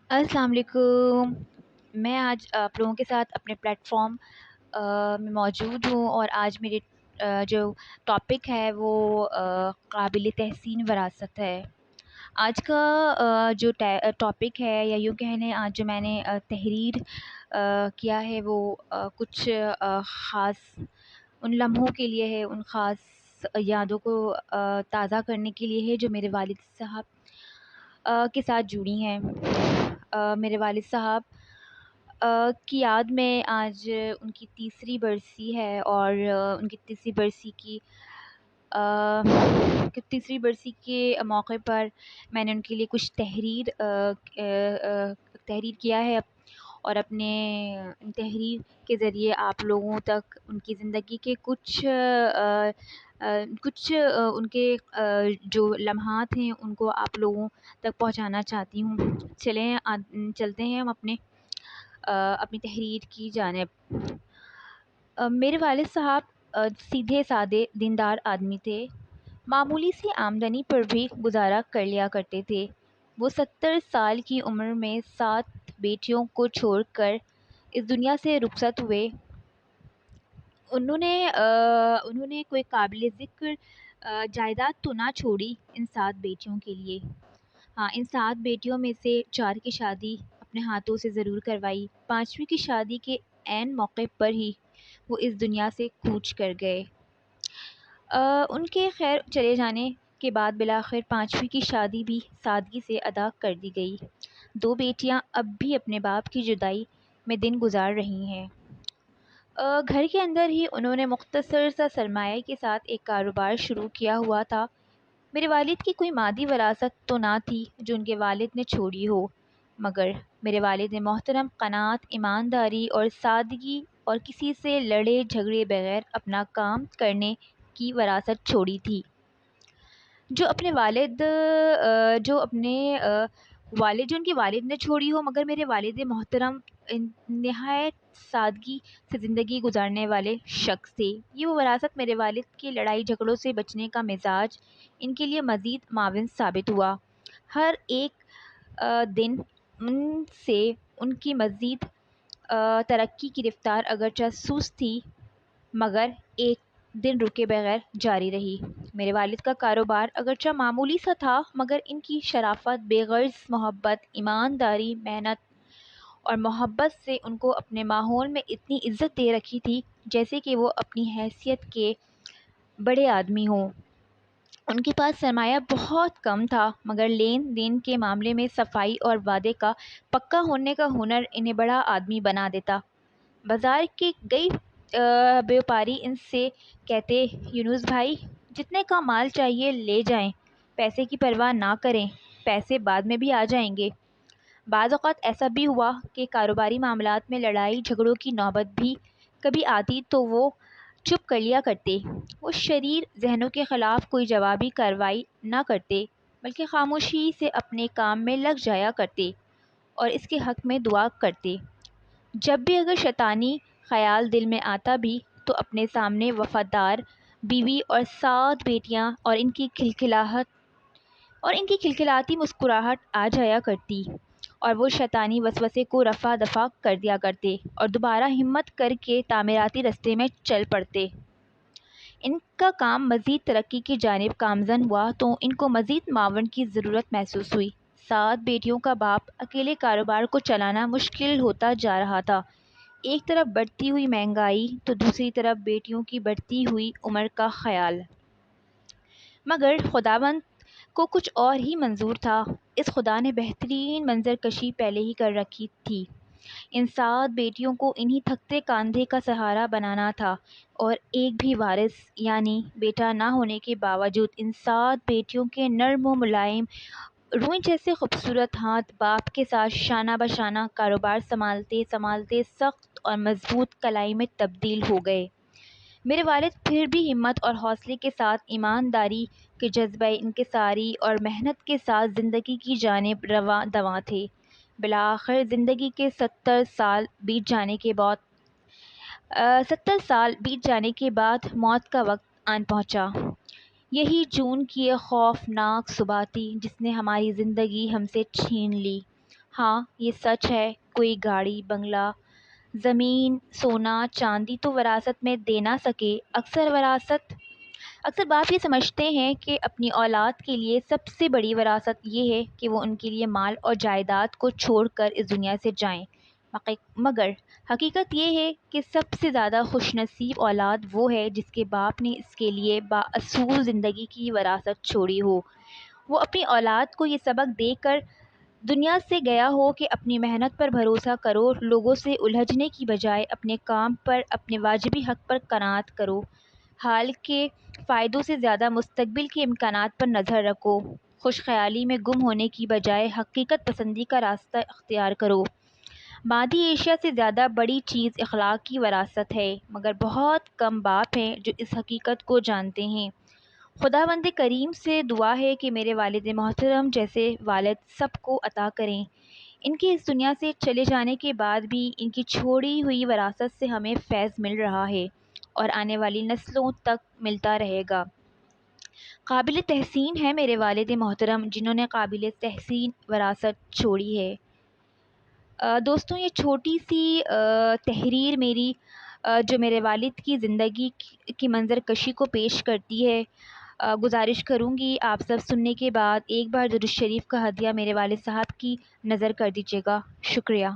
السلام علیکم۔ میں آج آپ لوگوں کے ساتھ اپنے پلیٹ فارم میں موجود ہوں، اور آج میرے جو ٹاپک ہے وہ قابل تحسین وراثت ہے۔ آج کا جو ٹاپک ہے، یا یوں کہہ لیں آج جو میں نے تحریر کیا ہے، وہ کچھ خاص ان لمحوں کے لیے ہے، ان خاص یادوں کو تازہ کرنے کے لیے ہے جو میرے والد صاحب کے ساتھ جڑی ہیں۔ میرے والد صاحب کی یاد میں آج ان کی تیسری برسی ہے، اور ان کی تیسری برسی کے موقع پر میں نے ان کے لیے کچھ تحریر کیا ہے، اور اپنے تحریر کے ذریعے آپ لوگوں تک ان کی زندگی کے کچھ ان کے جو لمحات ہیں ان کو آپ لوگوں تک پہنچانا چاہتی ہوں۔ چلتے ہیں ہم اپنی تحریر کی جانب۔ میرے والد صاحب سیدھے سادے دیندار آدمی تھے۔ معمولی سی آمدنی پر بھی گزارا کر لیا کرتے تھے۔ وہ 70 سال کی عمر میں 7 بیٹیوں کو چھوڑ کر اس دنیا سے رخصت ہوئے۔ انہوں نے کوئی قابل ذکر جائیداد تو نہ چھوڑی ان 7 بیٹیوں کے لیے۔ ہاں، ان 7 بیٹیوں میں سے 4 کی شادی اپنے ہاتھوں سے ضرور کروائی۔ 5ویں کی شادی کے عین موقع پر ہی وہ اس دنیا سے کوچ کر گئے۔ ان کے خیر چلے جانے کے بعد بالآخر 5ویں کی شادی بھی سادگی سے ادا کر دی گئی۔ 2 بیٹیاں اب بھی اپنے باپ کی جدائی میں دن گزار رہی ہیں۔ گھر کے اندر ہی انہوں نے مختصر سا سرمایہ کے ساتھ ایک کاروبار شروع کیا ہوا تھا۔ میرے والد کی کوئی مادی وراثت تو نہ تھی جو ان کے والد نے چھوڑی ہو، مگر میرے والد نے محترم قناعت، ایمانداری اور سادگی اور کسی سے لڑے جھگڑے بغیر اپنا کام کرنے کی وراثت چھوڑی تھی، جو اپنے والد جو اپنے والد جو ان کے والد نے چھوڑی ہو، مگر میرے والد محترم نہایت سادگی سے زندگی گزارنے والے شخص تھے۔ یہ وہ وراثت میرے والد کے لڑائی جھگڑوں سے بچنے کا مزاج ان کے لیے مزید معاون ثابت ہوا۔ ہر ایک دن ان سے ان کی مزید ترقی کی رفتار اگرچہ سست تھی، مگر ایک دن رکے بغیر جاری رہی۔ میرے والد کا کاروبار اگرچہ معمولی سا تھا، مگر ان کی شرافت، بے غرض محبت، ایمانداری، محنت اور محبت سے ان کو اپنے ماحول میں اتنی عزت دے رکھی تھی جیسے کہ وہ اپنی حیثیت کے بڑے آدمی ہوں۔ ان کے پاس سرمایہ بہت کم تھا، مگر لین دین کے معاملے میں صفائی اور وعدے کا پکا ہونے کا ہنر انہیں بڑا آدمی بنا دیتا۔ بازار کے کئی بیوپاری ان سے کہتے، یونس بھائی، جتنے کا مال چاہیے لے جائیں، پیسے کی پرواہ نہ کریں، پیسے بعد میں بھی آ جائیں گے۔ بعض اوقات ایسا بھی ہوا کہ کاروباری معاملات میں لڑائی جھگڑوں کی نوبت بھی کبھی آتی تو وہ چپ کر لیا کرتے۔ وہ شریر ذہنوں کے خلاف کوئی جوابی کارروائی نہ کرتے، بلکہ خاموشی سے اپنے کام میں لگ جایا کرتے اور اس کے حق میں دعا کرتے۔ جب بھی اگر شیطانی خیال دل میں آتا بھی تو اپنے سامنے وفادار بیوی اور 7 بیٹیاں اور ان کی کھلکھلاتی مسکراہٹ آ جایا کرتی، اور وہ شیطانی وسوسے کو رفع دفع کر دیا کرتے اور دوبارہ ہمت کر کے تعمیراتی رستے میں چل پڑتے۔ ان کا کام مزید ترقی کی جانب گامزن ہوا تو ان کو مزید معاون کی ضرورت محسوس ہوئی۔ 7 بیٹیوں کا باپ اکیلے کاروبار کو چلانا مشکل ہوتا جا رہا تھا۔ ایک طرف بڑھتی ہوئی مہنگائی تو دوسری طرف بیٹیوں کی بڑھتی ہوئی عمر کا خیال۔ مگر خداوند کو کچھ اور ہی منظور تھا۔ اس خدا نے بہترین منظر کشی پہلے ہی کر رکھی تھی۔ ان 7 بیٹیوں کو انہی تھکتے کاندھے کا سہارا بنانا تھا، اور ایک بھی وارث یعنی بیٹا نہ ہونے کے باوجود ان 7 بیٹیوں کے نرم و ملائم روئی جیسے خوبصورت ہاتھ باپ کے ساتھ شانہ بشانہ کاروبار سنبھالتے سنبھالتے سخت اور مضبوط کلائی میں تبدیل ہو گئے۔ میرے والد پھر بھی ہمت اور حوصلے کے ساتھ ایمانداری کے جذبہ انکساری اور محنت کے ساتھ زندگی کی جانب رواں دواں تھے۔ بالآخر زندگی کے 70 سال بیت جانے کے بعد موت کا وقت آن پہنچا۔ یہی جون کی ایک خوفناک صبح تھی جس نے ہماری زندگی ہم سے چھین لی۔ ہاں یہ سچ ہے، کوئی گاڑی، بنگلہ، زمین، سونا، چاندی تو وراثت میں دے نہ سکے۔ اکثر باپ یہ سمجھتے ہیں کہ اپنی اولاد کے لیے سب سے بڑی وراثت یہ ہے کہ وہ ان کے لیے مال اور جائیداد کو چھوڑ کر اس دنیا سے جائیں، مگر حقیقت یہ ہے کہ سب سے زیادہ خوش نصیب اولاد وہ ہے جس کے باپ نے اس کے لیے بااصول زندگی کی وراثت چھوڑی ہو۔ وہ اپنی اولاد کو یہ سبق دے کر دنیا سے گیا ہو کہ اپنی محنت پر بھروسہ کرو، لوگوں سے الجھنے کی بجائے اپنے کام پر، اپنے واجبی حق پر قناعت کرو، حال کے فائدوں سے زیادہ مستقبل کے امکانات پر نظر رکھو، خوش خیالی میں گم ہونے کی بجائے حقیقت پسندی کا راستہ اختیار کرو۔ مادی اشیاء سے زیادہ بڑی چیز اخلاق کی وراثت ہے، مگر بہت کم باپ ہیں جو اس حقیقت کو جانتے ہیں۔ خداوند کریم سے دعا ہے کہ میرے والد محترم جیسے والد سب کو عطا کریں۔ ان کے اس دنیا سے چلے جانے کے بعد بھی ان کی چھوڑی ہوئی وراثت سے ہمیں فیض مل رہا ہے اور آنے والی نسلوں تک ملتا رہے گا۔ قابل تحسین ہے میرے والد محترم جنہوں نے قابل تحسین وراثت چھوڑی ہے۔ دوستوں یہ چھوٹی سی تحریر میری جو میرے والد کی زندگی کی منظر کشی کو پیش کرتی ہے، گزارش کروں گی آپ سب سننے کے بعد ایک بار درود شریف کا ہدیہ میرے والد صاحب کی نظر کر دیجیے گا۔ شکریہ۔